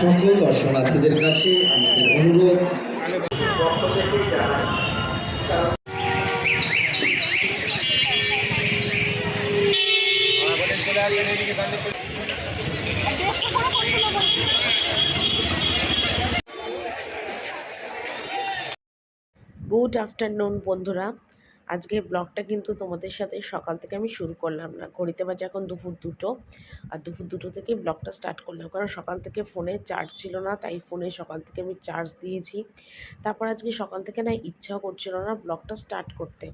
সকল দর্শনার্থীদের কাছে আমাদের অনুরোধ, গুড আফটারনুন বন্ধুরা। আজকে ব্লগটা কিন্তু তোমাদের সাথে সকাল থেকে আমি শুরু করলাম না, ঘড়িতে বাজে এখন দুপুর 2টো, আর দুপুর 2টো থেকে ব্লগটা স্টার্ট করলাম, কারণ সকাল থেকে ফোনে চার্জ ছিল না, তাই ফোনে সকাল থেকে আমি চার্জ দিয়েছি। তারপর আজকে সকাল থেকে না ইচ্ছাও করছিল না ব্লগটা স্টার্ট করতে,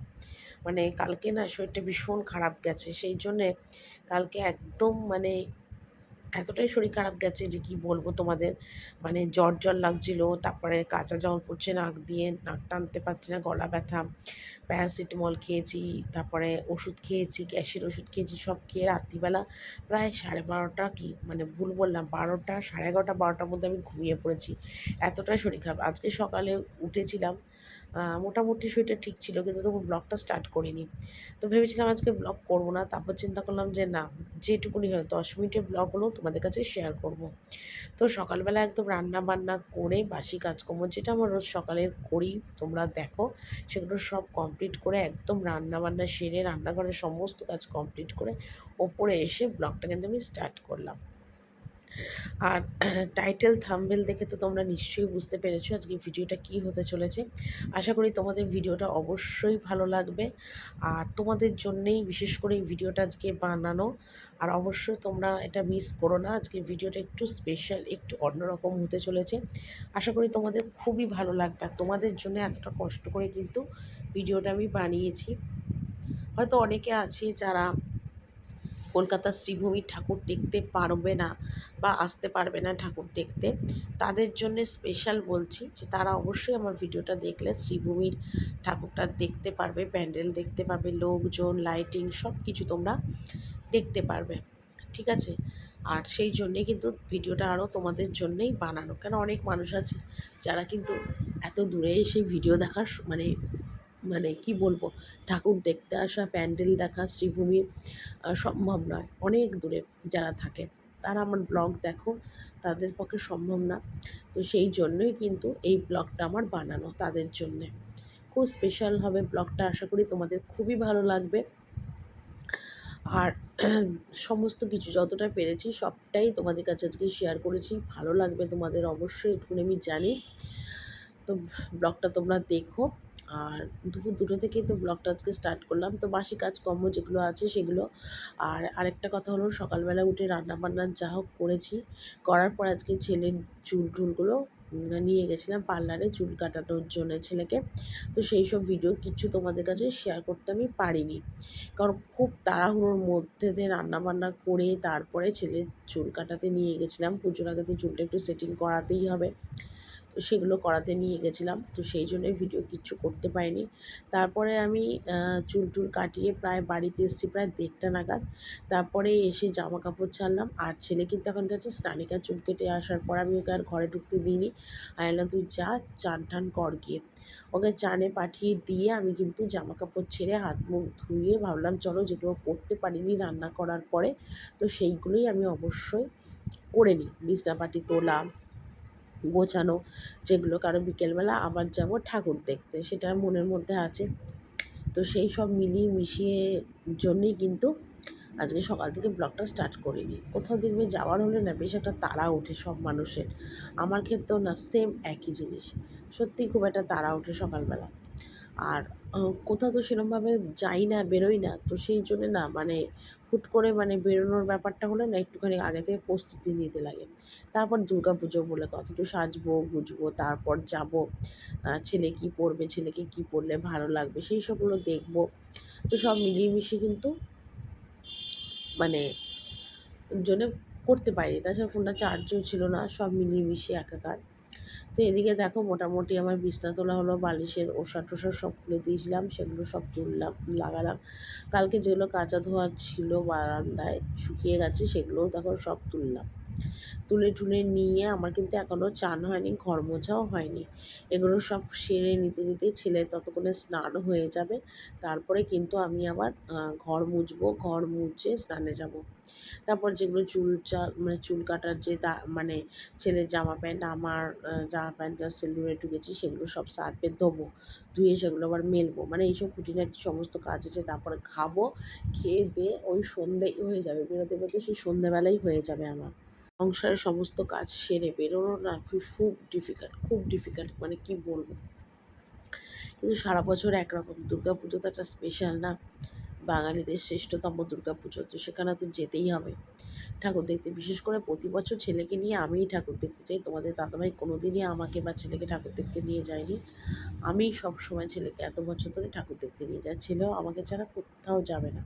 মানে কালকে না শরীরটা ভীষণ খারাপ গেছে, সেই জন্যে কালকে একদম মানে এতটাই শরীর খারাপ গেছে যে কি বলবো তোমাদের, মানে জ্বর জ্বর লাগছিল, তারপরে কাঁচা জল পড়ছে নাক দিয়ে, নাক টানতে পারছি না, গলা ব্যথা, প্যারাসিটামল খেয়েছি, তারপরে ওষুধ খেয়েছি, গ্যাসের ওষুধ খেয়েছি, সব খেয়ে রাত্রিবেলা প্রায় 12:30 কি মানে ভুল বললাম 12টা, 11:30 12টার মধ্যে আমি ঘুমিয়ে পড়েছি, এতটাই শরীর খারাপ। আজকে সকালে উঠেছিলাম, মোটামুটি শরীরটা ঠিক ছিল, কিন্তু তবু ব্লগটা স্টার্ট করিনি। তো ভেবেছিলাম আজকে ব্লগ করব না, তারপর চিন্তা করলাম যে না, যেটুকুনি হয় 10 মিনিটের ব্লগ হলো তোমাদের কাছে শেয়ার করব। তো সকালবেলা একদম রান্না বান্না করে বাসি কাজকর্ম যেটা আমার রোজ সকালে করি তোমরা দেখো, সেগুলো সব কমপ্লিট করে একদম রান্না বান্না সেরে রান্নাঘরের সমস্ত কাজ কমপ্লিট করে ওপরে এসে ব্লগটা কিন্তু আমি স্টার্ট করলাম। আর টাইটেল থাম্বনেল দেখে তো তোমরা নিশ্চয়ই বুঝতে পেরেছো আজকে ভিডিওটা কী হতে চলেছে। আশা করি তোমাদের ভিডিওটা অবশ্যই ভালো লাগবে, আর তোমাদের জন্যেই বিশেষ করে এই ভিডিওটা আজকে বানানো। আর অবশ্যই তোমরা এটা মিস করো না, আজকে ভিডিওটা একটু স্পেশাল, একটু অন্যরকম হতে চলেছে। আশা করি তোমাদের খুবই ভালো লাগবে, আর তোমাদের জন্য এতটা কষ্ট করে কিন্তু ভিডিওটা আমি বানিয়েছি। হয়তো অনেকে আছে যারা কলকাতার শ্রীভূমির ঠাকুর দেখতে পারবে না বা আসতে পারবে না ঠাকুর দেখতে, তাদের জন্য স্পেশাল বলছি যে তারা অবশ্যই আমার ভিডিওটা দেখলে শ্রীভূমির ঠাকুরটা দেখতে পারবে, প্যান্ডেল দেখতে পারবে, লোকজন, লাইটিং সব কিছু তোমরা দেখতে পারবে, ঠিক আছে? আর সেই জন্যেই কিন্তু ভিডিওটা আরও তোমাদের জন্যেই বানানো, কেন অনেক মানুষ আছে যারা কিন্তু এত দূরে এসে ভিডিও দেখার মানে মানে কি বলবো, ঠাকুর দেখতে আসা, প্যান্ডেল দেখা শ্রীভূমি সম্ভব নয়, অনেক দূরে যারা থাকে তারা আমার ব্লগ দেখো, তাদের পক্ষে সম্ভব না। তো সেই জন্যই কিন্তু এই ব্লগটা আমার বানানো তাদের জন্যে, খুব স্পেশাল হবে ব্লগটা, আশা করি তোমাদের খুবই ভালো লাগবে। আর সমস্ত কিছু যতটা পেরেছি সবটাই তোমাদের কাছে আজকে শেয়ার করেছি, ভালো লাগবে তোমাদের অবশ্যই, এটুকুনি আমি জানি। তো ব্লগটা তোমরা দেখো। আর দুপুর 2টো থেকেই তো ব্লগটা আজকে স্টার্ট করলাম, তো বাসি কাজকর্ম যেগুলো আছে সেগুলো। আর আরেকটা কথা হলো, সকালবেলা উঠে রান্নাবান্না যা হোক করেছি, করার পর আজকে ছেলের চুল টুলগুলো নিয়ে গেছিলাম পার্লারে চুল কাটানোর জন্য ছেলেকে। তো সেই সব ভিডিও কিছু তোমাদের কাছে শেয়ার করতে আমি পারিনি, কারণ খুব তাড়াহুড়োর মধ্যে দিয়ে রান্নাবান্না করে তারপরে ছেলের চুল কাটাতে নিয়ে গেছিলাম, পুজোর আগে তো চুলটা একটু সেটিং করাতেই হবে, তো সেগুলো করাতে নিয়ে গেছিলাম, তো সেই জন্যই ভিডিও কিচ্ছু করতে পারিনি। তারপরে আমি চুল টুল কাটিয়ে প্রায় বাড়িতে এসেছি প্রায় 1:30টা নাগাদ, তারপরে এসে জামা কাপড় ছাড়লাম। আর ছেলে কিন্তু এখন গেছে স্নানিকা, চুল কেটে আসার পর আমি ওকে আর ঘরে ঢুকতে দিইনি, আমি বললাম তুই যা চান টান কর গিয়ে, ওকে চানে পাঠিয়ে দিয়ে আমি কিন্তু জামা কাপড় ছেড়ে হাত মুখ ধুয়ে ভাবলাম চলো যেগুলো করতে পারিনি রান্না করার পরে, তো সেইগুলোই আমি অবশ্যই করে নিই, বিছনাপাটি তোলা, গোছানো যেগুলো, কারণ বিকেলবেলা আবার যাব ঠাকুর দেখতে, সেটা মনের মধ্যে আছে। তো সেই সব মিলিয়ে মিশিয়ে জন্যই কিন্তু আজকে সকাল থেকে ব্লগটা স্টার্ট করিনি। কোথাও দেখবে যাওয়ার হলে না বেশ একটা তাড়া ওঠে সব মানুষের, আমার ক্ষেত্রেও না সেম একই জিনিস, সত্যিই খুব একটা তাড়া ওঠে সকালবেলা। আর কোথাও তো সেরকমভাবে যাই না, বেরোই না, তো সেই জন্যে না মানে হুট করে মানে বেরোনোর ব্যাপারটা হলে না একটুখানি আগে থেকে প্রস্তুতি নিতে লাগে। তারপর দুর্গাপুজো বলে কথা, একটু সাজবো গুজবো, তারপর যাবো, ছেলে কী পরবে, ছেলেকে কী পরলে ভালো লাগবে সেই সবগুলো দেখবো। তো সব মিলিয়ে মিশিয়ে কিন্তু মানে জন্যে করতে পারিনি, তাছাড়া ফোনটা চার্জও ছিল না, সব মিলিয়ে মিশিয়ে একাকার। তো এদিকে দেখো মোটামুটি আমার বিছনা তোলা হলো, বালিশের ওষা টোষা সব খুলে দিয়েছিলাম, সেগুলো সব তুললাম, লাগালাম। কালকে যেগুলো কাচা ধোয়া ছিল বারান্দায় শুকিয়ে গেছে সেগুলোও দেখো সব তুললাম। তুলে টুলে নিয়ে আমার কিন্তু এখনও চান হয়নি, ঘর মোছাও হয়নি। এগুলো সব সেরে নিতে নিতে ছেলে ততক্ষণে স্নান হয়ে যাবে। তারপরে কিন্তু আমি আবার ঘর মুছবো, ঘর মুছে স্নানে যাব। তারপর যেগুলো মানে চুল কাটার যে মানে ছেলের জামা প্যান্ট, আমার জামা প্যান্ট যা সেলুনে ঢুকেছি সেগুলো সব সার্ফে ধোবো, ধুয়ে সেগুলো আবার মেলবো। মানে এইসব খুঁটিনাটি সমস্ত কাজ আছে। তারপরে খাবো, খেয়ে দিয়ে ওই সন্ধেই হয়ে যাবে, বেরোতে বেরোতে সেই সন্ধেবেলাই হয়ে যাবে আমার। সংসারের সমস্ত কাজ সেরে বেরোনো না খুব ডিফিকাল্ট, খুব ডিফিকাল্ট, মানে কি বলবো। কিন্তু সারা বছর একরকম, দুর্গা পুজো তো একটা স্পেশাল না, বাঙালিদের শ্রেষ্ঠতম দুর্গা পুজো, তো সেখানে তো যেতেই হবে ঠাকুর দেখতে। বিশেষ করে প্রতি বছর ছেলেকে নিয়ে আমিই ঠাকুর দেখতে চাই। তোমাদের দাদাভাই কোনোদিনই আমাকে বা ছেলেকে ঠাকুর দেখতে নিয়ে যায়নি। আমিই সবসময় ছেলেকে এত বছর ধরে ঠাকুর দেখতে নিয়ে যাই। ছেলেও আমাকে ছাড়া কোথাও যাবে না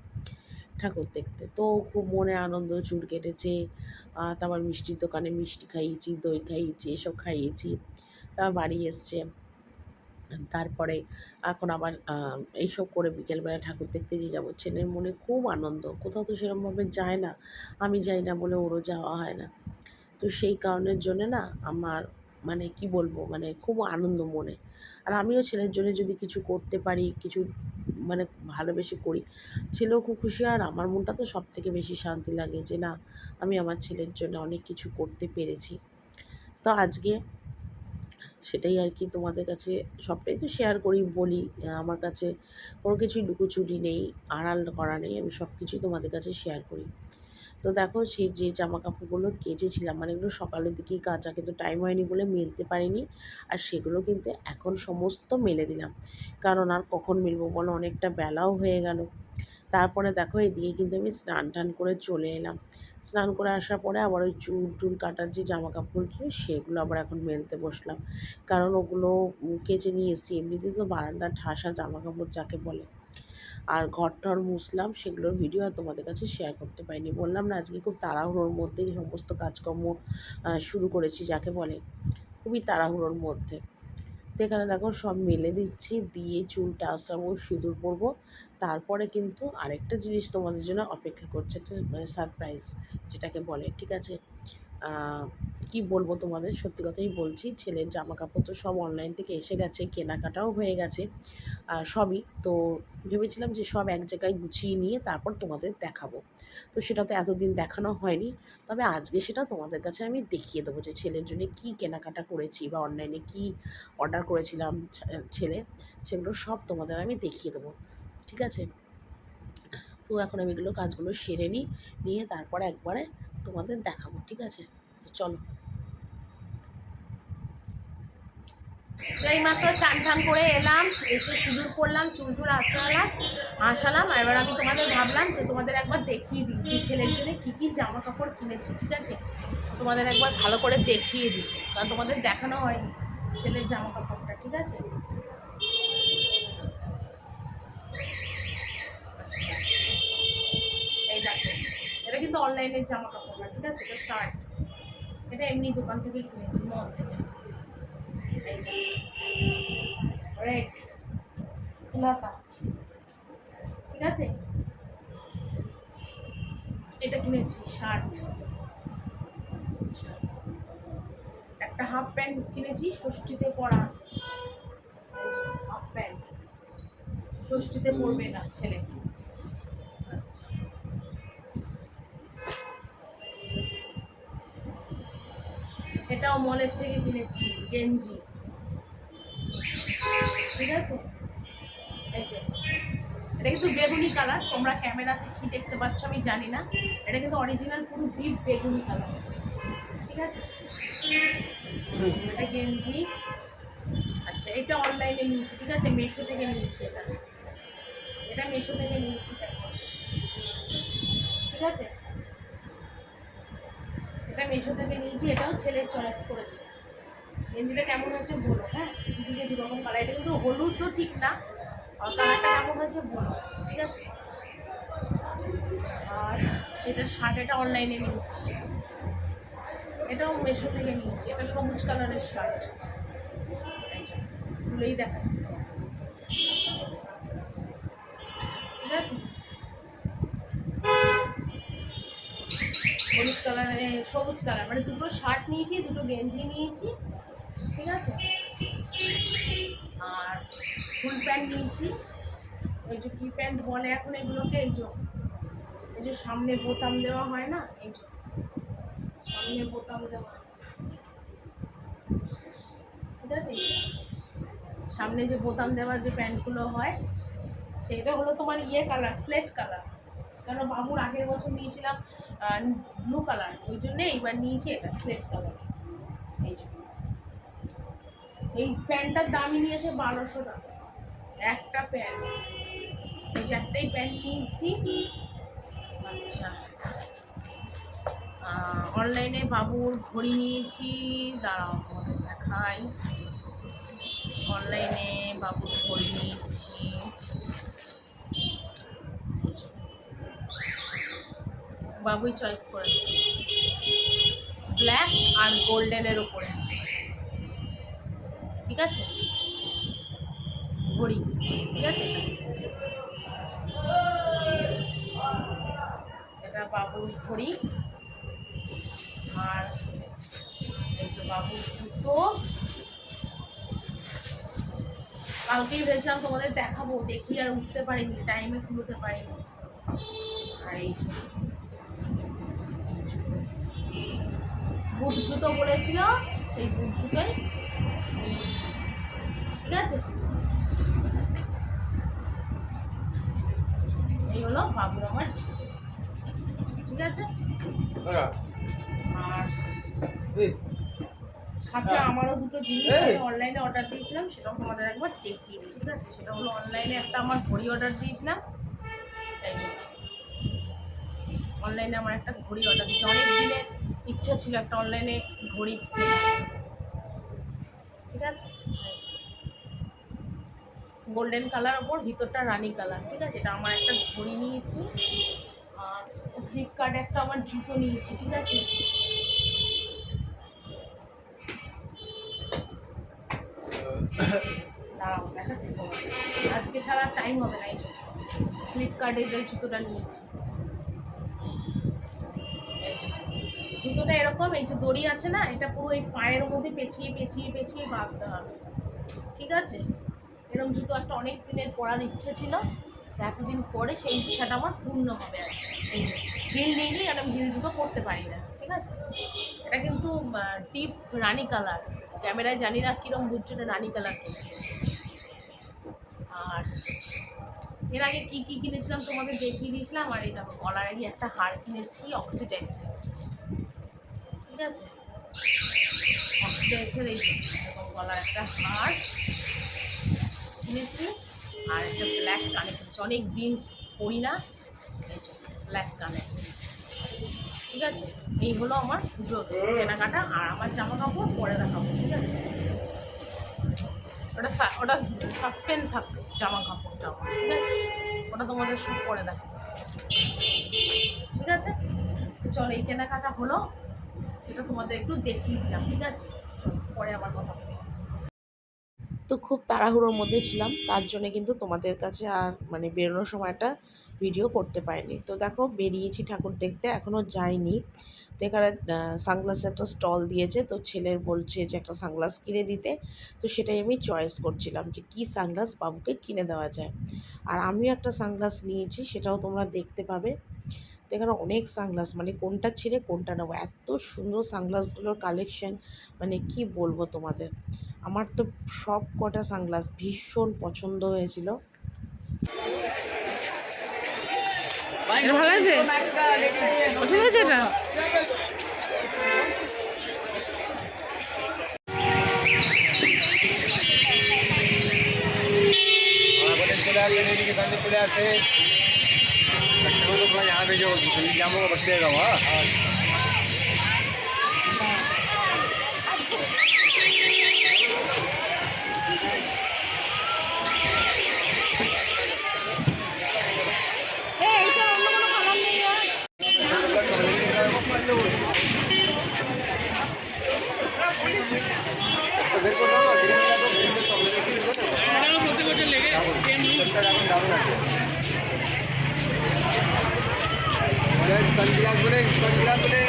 ঠাকুর দেখতে। তো খুব মনে আনন্দ, চুল কেটেছে, তারপর মিষ্টির দোকানে মিষ্টি খাইয়েছি, দই খাইয়েছি, এসব খাইয়েছি। তারপর বাড়ি এসছে। তারপরে এখন আবার এইসব করে বিকেলবেলা ঠাকুর দেখতে নিয়ে যাবো। ছেলের মনে খুব আনন্দ, কোথাও তো সেরকমভাবে যায় না, আমি যাই না বলে ওরও যাওয়া হয় না। তো সেই কারণের জন্যে না আমার, মানে কি বলবো, মানে খুব আনন্দ মনে। আর আমিও ছেলের জন্য যদি কিছু করতে পারি, কিছু মানে ভালোবেসে করি, ছেলেও খুব খুশি। আর আমার মনটা তো সব থেকে বেশি শান্তি লাগে যে না, আমি আমার ছেলের জন্য অনেক কিছু করতে পেরেছি। তো আজকে সেটাই আর কি তোমাদের কাছে সবটাই তো শেয়ার করি, বলি। আমার কাছে কোনো কিছুই লুকোচুরি নেই, আড়াল করা নেই, আমি সব কিছুই তোমাদের কাছে শেয়ার করি। তো দেখো, সেই যে জামা কাপড়গুলো কেচেছিলাম, মানে এগুলো সকালের দিকেই কাচা, কিন্তু টাইম হয়নি বলে মেলতে পারিনি। আর সেগুলো কিন্তু এখন সমস্ত মেলে দিলাম, কারণ আর কখন মেলবো বলো, অনেকটা বেলাও হয়ে গেল। তারপরে দেখো এদিকে কিন্তু আমি স্নান টান করে চলে এলাম। স্নান করে আসার পরে আবার ওই চুল টুল কাটার যে জামা কাপড় ছিল সেগুলো আবার এখন মেলতে বসলাম, কারণ ওগুলো কেচে নিয়ে এসেছি। এমনিতে তো বারান্দার ঠাসা জামা কাপড় যাকে বলে। আর ঘর টর মুছলাম, সেগুলোর ভিডিও আর তোমাদের কাছে শেয়ার করতে পারিনি। বললাম না, আজকে খুব তাড়াহুড়োর মধ্যেই সমস্ত কাজকর্ম শুরু করেছি যাকে বলে, খুবই তাড়াহুড়োর মধ্যে। তো এখানে দেখো সব মেলে দিচ্ছি, দিয়ে চুলটা আঁচড়াবো, সিঁদুর পরবো। তারপরে কিন্তু আরেকটা জিনিস তোমাদের জন্য অপেক্ষা করছে, একটা সারপ্রাইজ যেটাকে বলে, ঠিক আছে। কি বলবো তোমাদের, সত্যি কথাই বলছি, ছেলের জামা কাপড় তো সব অনলাইন থেকে এসে গেছে, কেনাকাটাও হয়ে গেছে সবই। তো ভেবেছিলাম যে সব এক জায়গায় গুছিয়ে নিয়ে তারপর তোমাদের দেখাবো। তো সেটা তো এতদিন দেখানো হয়নি, তবে আজকে সেটা তোমাদের কাছে আমি দেখিয়ে দেবো যে ছেলের জন্য কী কেনাকাটা করেছি বা অনলাইনে কী অর্ডার করেছিলাম ছেলে, সেগুলো সব তোমাদের আমি দেখিয়ে দেবো, ঠিক আছে। তো এখন আমি এগুলো কাজগুলো সেরে নিই, নিয়ে তারপরে একবারে তোমাদের দেখাবো, ঠিক আছে। চলো। তো এইমাত্র চান টান করে এলাম, এসে সিঁদুর পরলাম, চুল টুল আসালাম। এবার আমি তোমাদের ভাবলাম যে তোমাদের একবার দেখিয়ে দিই যে ছেলের জন্য কী কী জামা কাপড় কিনেছি, ঠিক আছে। তোমাদের একবার ভালো করে দেখিয়ে দিই, কারণ তোমাদের দেখানো হয়নি ছেলের জামা কাপড়টা, ঠিক আছে। আচ্ছা, এই দেখো, এটা কিন্তু অনলাইনের জামা কাপড় না, ঠিক আছে। এটা শার্ট, এটা এমনি দোকান থেকে কিনেছি, মল থেকে। এই যে রেড ফুলাতা, ঠিক আছে। এটা কিনেছি শার্ট, একটা হাফ প্যান্ট কিনেছি ষষ্ঠীতে পরা, হাফ প্যান্ট ষষ্ঠীতে পরবে না ছেলে। আচ্ছা, এটাও মলের থেকে কিনেছি, গেঞ্জি, ঠিক আছে। এই যে এটা কিন্তু বেগুনি কালার, তোমরা ক্যামেরাতে কি দেখতে পাচ্ছ আমি জানি না, এটা কিন্তু অরিজিনাল পুরো ডিপ বেগুনি কালার, ঠিক আছে। এটা গেঞ্জি। আচ্ছা, এটা অনলাইনে নিয়েছি, ঠিক আছে, মেশো থেকে নিয়েছি। এটা মেশো থেকে নিয়েছি, দেখো, ঠিক আছে। এটা মেশো থেকে নিয়েছি, এটাও ছেলের চয়েস করেছে। গেঞ্জিটা কেমন হয়েছে বলো, হ্যাঁ, দুদিকে দুরকম কালার, এটা কিন্তু হলুদ তো ঠিক না, কালারটা কেমন হয়েছে বলো, ঠিক আছে। আর এটা শার্ট, এটা অনলাইনে নিয়েছি, এটাও মেশো থেকে নিয়েছি, এটা সবুজ কালারের শার্ট, খুলেই দেখাচ্ছি, ঠিক আছে। হলুদ কালারে, সবুজ কালার, মানে দুটো শার্ট নিয়েছি, দুটো গেঞ্জি নিয়েছি, ঠিক আছে, আর ফুল প্যান্ট নিয়েছি। এই যে কি প্যান্ট বলে এখন এগুলোকে, এই যে সামনে বোতাম দেওয়া হয় না, এই যে সামনে বোতাম দেওয়া, ঠিক আছে, সামনে যে বোতাম দেওয়া যে প্যান্টগুলো হয়, সেটা হলো তোমার ইয়ে কালার, স্লেট কালার। কেন বাবুর আগের বছর নিয়েছিলাম ব্লু কালার, ওই জন্যে এইবার নিয়েছি এটা স্লেট কালার। এই জন্য এই প্যান্টটার দামই নিয়েছে 1200 টাকা একটা প্যান্ট। এই যে একটাই প্যান্ট নিয়েছি। আচ্ছা, অনলাইনে বাবুর ঘড়ি নিয়েছি, দাঁড়াও তোমাদের দেখাই। অনলাইনে বাবুর ঘড়ি নিয়েছি, বাবুই চয়েস করেছে, ব্ল্যাক আর গোল্ডেনের উপরে, ঠিক আছে, ঘড়ি, ঠিক আছে, এটা বাবুর ঘড়ি। আর এই যে বাবুর জুতো, কালকেই ভেবেছিলাম তোমাদের দেখাবো, দেখি আর উঠতে পারিনি, টাইমে খুলতে পারিনি। আর এই বুট জুতো বলেছিল, সেই বুট জুতোই নিয়েছি, ঠিক আছে। এই হলো বাবুর আমার জুতো, ঠিক আছে। আর সাথে আমারও দুটো জিনিস আমি অনলাইনে অর্ডার দিয়েছিলাম, সেটাও তোমাদের একবার দেখিয়ে দিই, ঠিক আছে। সেটা হলো অনলাইনে একটা আমার ঘড়ি অর্ডার দিয়েছিলাম, এই জন্য অনলাইনে আমার একটা ঘড়ি অর্ডার দিয়েছি। অনেক দিনের ইচ্ছা ছিল একটা অনলাইনে ঘড়ি, ঠিক আছে। গোল্ডেন কালার ওপর, ভিতরটা রানি কালার, ঠিক আছে। এটা আমার একটা ঘড়ি নিয়েছি। আর ফ্লিপকার্টে একটা আমার জুতো নিয়েছি, ঠিক আছে। দাঁড়াও দেখাচ্ছি তোমাকে, আজকে ছাড়া টাইম হবে না। এই জন্য ফ্লিপকার্টে যে জুতোটা নিয়েছি, জুতোটা এরকম, এই যে দড়ি আছে না, এটা পুরো এই পায়ের মধ্যে পেঁচিয়ে পেঁচিয়ে পেঁচিয়ে বাঁধতে হবে, ঠিক আছে। এরকম জুতো একটা অনেক দিনের পরার ইচ্ছে ছিল, এতদিন পরে সেই ইচ্ছাটা আমার পূর্ণ হবে। আর এই যে হিল নিয়ে আর আমি হিল জুতো করতে পারি না, ঠিক আছে। এটা কিন্তু ডিপ রানি কালার, ক্যামেরায় জানি না কীরকম বুঝছো, এটা রানি কালার কিনে। আর এর আগে কী কী কিনেছিলাম তোমাদের দেখিয়ে দিয়েছিলাম। আর এই দেখো গলার আগে একটা হার কিনেছি অক্সিডাইজের, ঠিক আছে, অক্সিডাইজের এই গলার একটা হার কিনেছি। আর এটা ব্ল্যাক কানে কিনেছি, অনেক দিন পরি না, এই যে ব্ল্যাক কানে, ঠিক আছে। এই হলো আমার পুজো কেনাকাটা। আর আমার জামা কাপড় পরে দেখাবো, ঠিক আছে। ওটা সাসপেন্স থাকবে জামা কাপড়টা, ঠিক আছে, ওটা তোমাদের সব পরে দেখাবো, ঠিক আছে। চলো, এই কেনাকাটা হলো, সেটা তোমাদের একটু দেখিয়ে দিলাম, ঠিক আছে। চলো পরে আবার কথা বলবো। তো খুব তাড়াহুড়োর মধ্যে ছিলাম, তার জন্য কিন্তু তোমাদের কাছে আর মানে বেরোনোর সময়টা ভিডিও করতে পারিনি। তো দেখো বেরিয়েছি ঠাকুর দেখতে, এখনও যাইনি। তো এখানে সানগ্লাসের একটা স্টল দিয়েছে, তো ছেলের বলছে যে একটা সানগ্লাস কিনে দিতে, তো সেটাই আমি চয়েস করছিলাম যে কী সানগ্লাস বাবুকে কিনে দেওয়া যায়। আর আমিও একটা সানগ্লাস নিয়েছি, সেটাও তোমরা দেখতে পাবে। তো এখানে অনেক সানগ্লাস, মানে কোনটা ছেড়ে কোনটা নেবো, এত সুন্দর সানগ্লাসগুলোর কালেকশন, মানে কি বলবো তোমাদের। আমার তো সব কটা সানগ্লাস ভীষণ পছন্দ হয়েছিল। ভালো আছে, পছন্দ হয়েছে এটা। चले आते तो थोड़ा यहाँ पे जो जामों का बस देगा वहाँ সানগ্লাস বলে সানগ্লাস বলে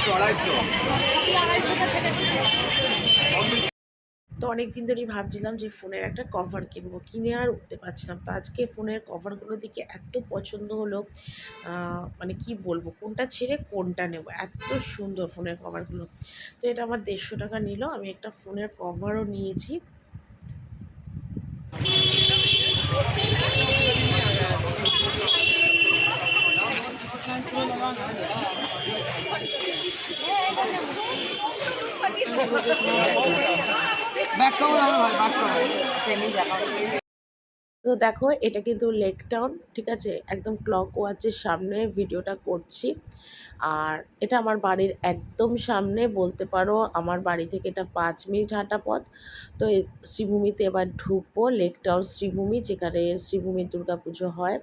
250 তো অনেক দিন ধরেই ভাবছিলাম যে ফোনের একটা কভার কিনবো, কিনে আর উঠতে পারছিলাম। তো আজকে ফোনের কভারগুলো দিকে এত পছন্দ হলো, মানে কি বলবো, কোনটা ছেড়ে কোনটা নেব, এত সুন্দর ফোনের কভারগুলো। তো এটা আমার 150 টাকা নিল। আমি একটা ফোনের কভারও নিয়েছি। ব্যাক কভার হবে ভাই, ব্যাক কভার। তো দেখো এটা কিন্তু লেক টাউন, ঠিক আছে, একদম ক্লক ওয়াচের সামনে ভিডিওটা করছি। আর এটা আমার বাড়ির একদম সামনে, বলতে পারো আমার বাড়ি থেকে এটা 5 মিনিট হাঁটা পথ। তো শ্রীভূমিতে এবার ঢুকবো, লেক টাউন শ্রীভূমি, যেখানে শ্রীভূমির দুর্গাপুজো হয়।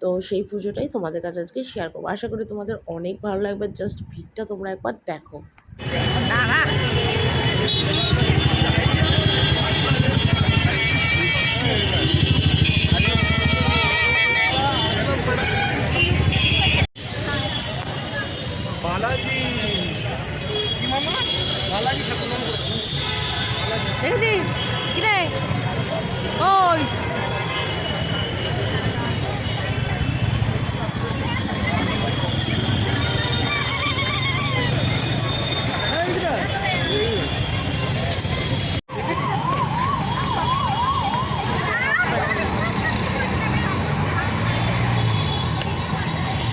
তো সেই পুজোটাই তোমাদের কাছে আজকে শেয়ার করবো। আশা করি তোমাদের অনেক ভালো লাগবে, জাস্ট ভিড়টা তোমরা একবার দেখো। বালাজি কি মামা, বালাজি ঠাকুর নাম দেখেছিস কিরে? ওই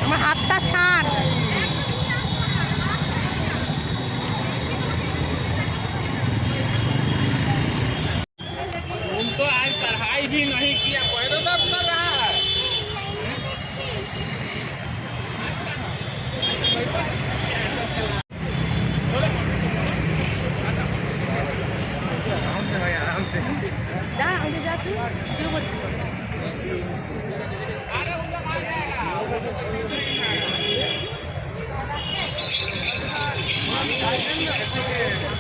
আমার হাতটা ছাড়। उनको आज पढ़ाई भी नहीं किया, पैरों दर्द कर रहा है। आराम से भाई, आराम से। যা আগে যা, তুই কেউ করছিস? अरे उन लोग आ जाएगा।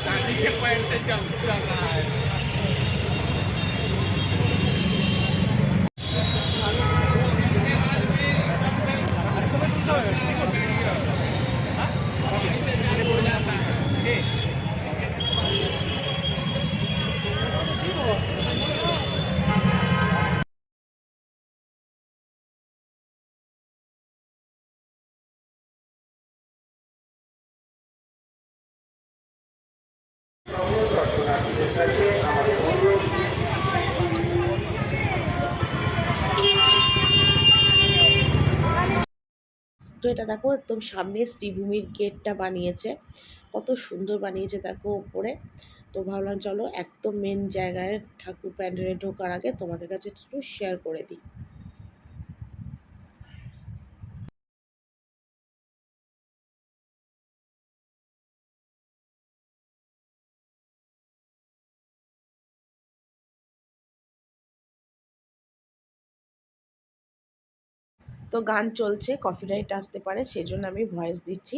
गाड़ी के पैर से चल रहा है। তো এটা দেখো একদম সামনে শ্রীভূমির গেটটা বানিয়েছে, কত সুন্দর বানিয়েছে দেখো উপরে। তো ভাবলাম চলো একদম মেন জায়গায় ঠাকুর প্যান্ডেলে ঢোকার আগে তোমাদের কাছে একটু শেয়ার করে দিই। তো গান চলছে, কপিরাইট আসতে পারে, সেই জন্য আমি ভয়েস দিচ্ছি।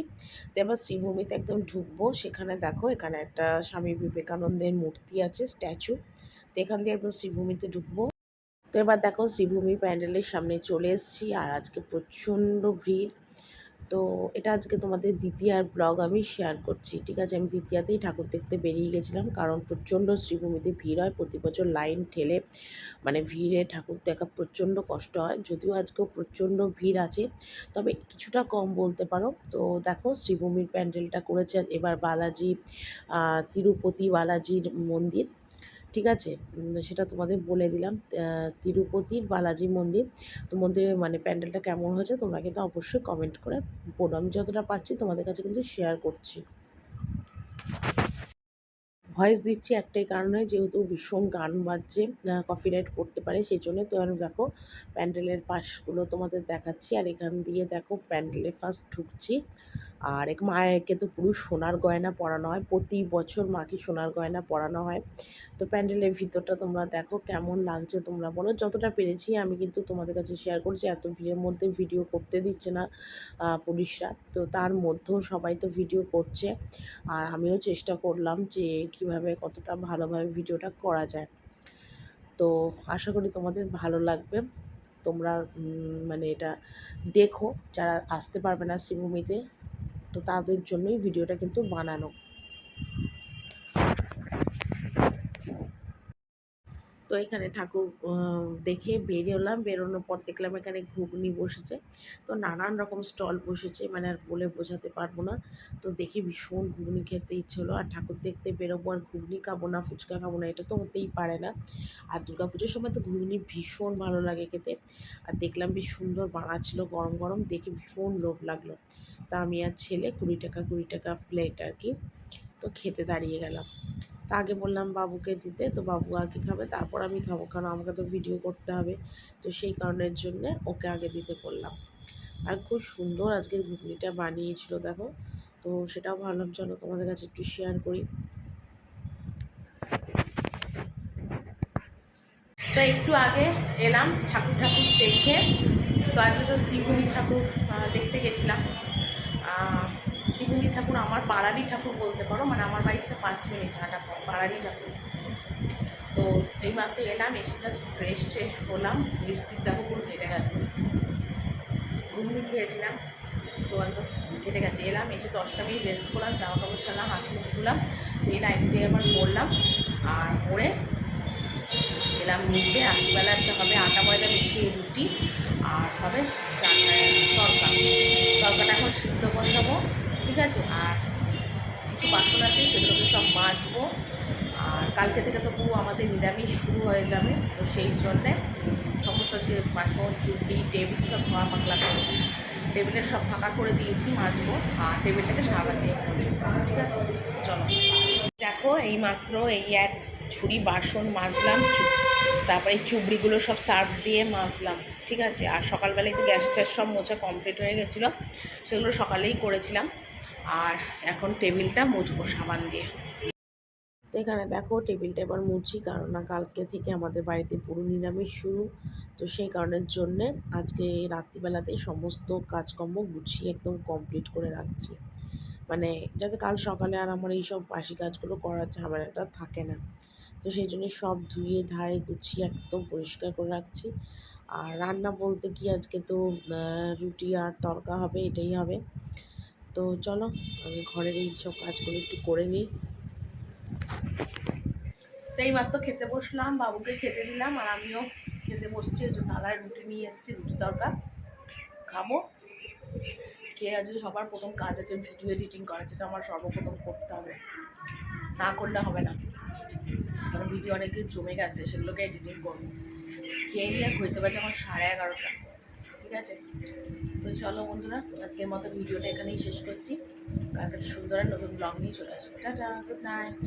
তো এবার শ্রীভূমিতে একদম ঢুকবো, সেখানে দেখো এখানে একটা স্বামী বিবেকানন্দের মূর্তি আছে, স্ট্যাচু। তো এখান দিয়ে একদম শ্রীভূমিতে ঢুকবো। তো এবার দেখো শ্রীভূমি প্যান্ডেলের সামনে চলে এসেছি, আর আজকে প্রচণ্ড ভিড়। তো এটা আজকে তোমাদের দ্বিতীয়ার ব্লগ আমি শেয়ার করছি, ঠিক আছে। আমি দ্বিতীয়াতেই ঠাকুর দেখতে বেরিয়ে গেছিলাম, কারণ প্রচণ্ড শ্রীভূমিতে ভিড় হয়, প্রতি বছর লাইন ঠেলে, মানে ভিড়ে ঠাকুর দেখা প্রচণ্ড কষ্ট হয়। যদিও আজকেও প্রচণ্ড ভিড় আছে, তবে কিছুটা কম বলতে পারো। তো দেখো শ্রীভূমির প্যান্ডেলটা করেছে এবার বালাজি, তিরুপতি বালাজির মন্দির, ঠিক আছে। সেটা তোমাদের বলে দিলাম, তিরুপতির বালাজি মন্দির। তো মন্দিরের মানে প্যান্ডেলটা কেমন হয়েছে তোমরা কিন্তু অবশ্যই কমেন্ট করে বলো। আমি যতটা পারছি তোমাদের কাছে কিন্তু শেয়ার করছি। ভয়েস দিচ্ছি একটাই কারণে, যেহেতু ভীষণ গান বাজছে, কপিরাইট করতে পারে, সেই জন্য। তো আমি দেখো প্যান্ডেলের পাশগুলো তোমাদের দেখাচ্ছি, আর এখান দিয়ে দেখো প্যান্ডেলে ফার্স্ট ঢুকছি। আর এক মায়েরকে তো পুরো সোনার গয়না পরানো হয়, প্রতি বছর মাকে সোনার গয়না পরানো হয়। তো প্যান্ডেলের ভিতরটা তোমরা দেখো কেমন লাগছে তোমরা বলো। যতটা পেরেছি আমি কিন্তু তোমাদের কাছে শেয়ার করছি, এত ভিড়ের মধ্যে ভিডিও করতে দিচ্ছে না পুলিশরা, তো তার মধ্যেও সবাই তো ভিডিও করছে। আর আমিও চেষ্টা করলাম যে কিভাবে কতটা ভালোভাবে ভিডিওটা করা যায়। তো আশা করি তোমাদের ভালো লাগবে। তোমরা মানে এটা দেখো, যারা আসতে পারবে না শ্রীভূমিতে, তো তাদের জন্যই ভিডিওটা কিন্তু বানানো। তো এখানে ঠাকুর দেখে বেরোলাম, বেরোনোর পর দেখলাম এখানে ঘুগনি বসেছে। তো নানান রকম স্টল বসেছে, মানে আর বলে বোঝাতে পারবো না। তো দেখে ভীষণ ঘুগনি খেতে ইচ্ছে হলো, আর ঠাকুর দেখতে বেরোবো আর ঘুগনি খাবো না, ফুচকা খাবো না, এটা তো হতেই পারে না। আর দুর্গাপুজোর সময় তো ঘুগনি ভীষণ ভালো লাগে খেতে। আর দেখলাম বেশ সুন্দর বানাচ্ছিল গরম গরম, দেখে ভীষণ লোভ লাগলো। তা আমি আর ছেলে 20 টাকা প্লেট আর কি, তো খেতে দাঁড়িয়ে গেলাম। তা আগে বললাম বাবুকে দিতে, তো বাবু আগে খাবে, তারপর আমি খাবো, কারণ আমাকে তো ভিডিও করতে হবে। তো সেই কারণের জন্যে ওকে আগে দিতে বললাম। আর খুব সুন্দর আজকের ঘুগনিটা বানিয়েছিল দেখো, তো সেটাও ভাবলাম চলো তোমাদের কাছে একটু শেয়ার করি। তো একটু আগে এলাম ঠাকুর দেখে। তো আজকে তো শ্রীভূমি ঠাকুর দেখতে গেছিলাম। শ্রীভূমি ঠাকুর আমার পাড়ারই ঠাকুর বলতে পারো, মানে আমার বাড়িতে 5 মিনিট হাঁটা পর পাড়ারই ঠাকুর। তো এইমাত্র এলাম, এসে জাস্ট ফ্রেশ হলাম, লিপস্টিক দেখো পুরো কেটে গেছে, ঘুগনি খেয়েছিলাম তো একদম কেটে গেছে। এলাম, এসে 10টা মিনিট রেস্ট করলাম, জামা কাপড় ছাড়লাম, হাত মুখ ধুলাম, এই নাইটিতে আবার পরলাম। আর পরে এলাম নিচে, রাত্রিবেলা একটা হবে আটা ময়দা মিশিয়ে রুটি, আর হবে তরকাটা এখন সিদ্ধ বসাবো, ঠিক আছে। আর কিছু বাসন আছে সেগুলোকে সব মাজবো। আর কালকে থেকে তো পুরো আমাদের নিরামিষ শুরু হয়ে যাবে, তো সেই জন্যে সমস্ত আজকে বাসন চুপড়ি টেবিল সব ধোয়া পাকলা করে, টেবিলের সব ফাঁকা করে দিয়েছি মাজবো, আর টেবিলটাকে সাবান দিয়ে মুছবো, ঠিক আছে। চলো দেখো, এইমাত্র এই এক ঝুড়ি বাসন মাজলাম, তারপরে এই চুবড়িগুলো সব সার্ফ দিয়ে মাজলাম, ঠিক আছে। আর সকালবেলায় তো গ্যাস ট্যাস সব মোছা কমপ্লিট হয়ে গেছিলো, সেগুলো সকালেই করেছিলাম। আর এখন টেবিলটা মুছবো সাবান দিয়ে। তো এখানে দেখো টেবিলটা এবার মুছি, কারণ না কালকে থেকে আমাদের বাড়িতে পুরো নিরামিষ শুরু। তো সেই কারণের জন্যে আজকে রাত্রিবেলাতেই সমস্ত কাজকর্ম গুছিয়ে একদম কমপ্লিট করে রাখছি, মানে যাতে কাল সকালে আর আমার এইসব বাসি কাজগুলো করার ঝামেলাটা থাকে না। তো সেই জন্য সব ধুয়ে ধায়ে গুছিয়ে একদম পরিষ্কার করে রাখছি। আর রান্না বলতে কি আজকে তো রুটি আর তড়কা হবে, এটাই হবে। তো চলো আমি ঘরের এই সব কাজগুলো একটু করে নিই। তো এইমাত্র খেতে বসলাম, বাবুকে খেতে দিলাম, আর আমিও খেতে বসছি। ওই যে থালায় রুটি নিয়ে এসেছি, রুটি তড়কা খাবো। খেয়ে আজকে সবার প্রথম কাজ আছে ভিডিও এডিটিং করা, যেটা আমার সর্বপ্রথম করতে হবে, না করলে হবে না, কারণ ভিডিও অনেকে জমে গেছে, সেগুলোকে এডিটিং করবো। খেয়ে নিয়ে হইতে পারছে আমার 11:30, ঠিক আছে। তো চলো বন্ধুরা, আজকের মতো ভিডিওটা এখানেই শেষ করছি। কালকে সুন্দর নতুন ব্লগ নিয়ে চলে আসবো। Tata, good night.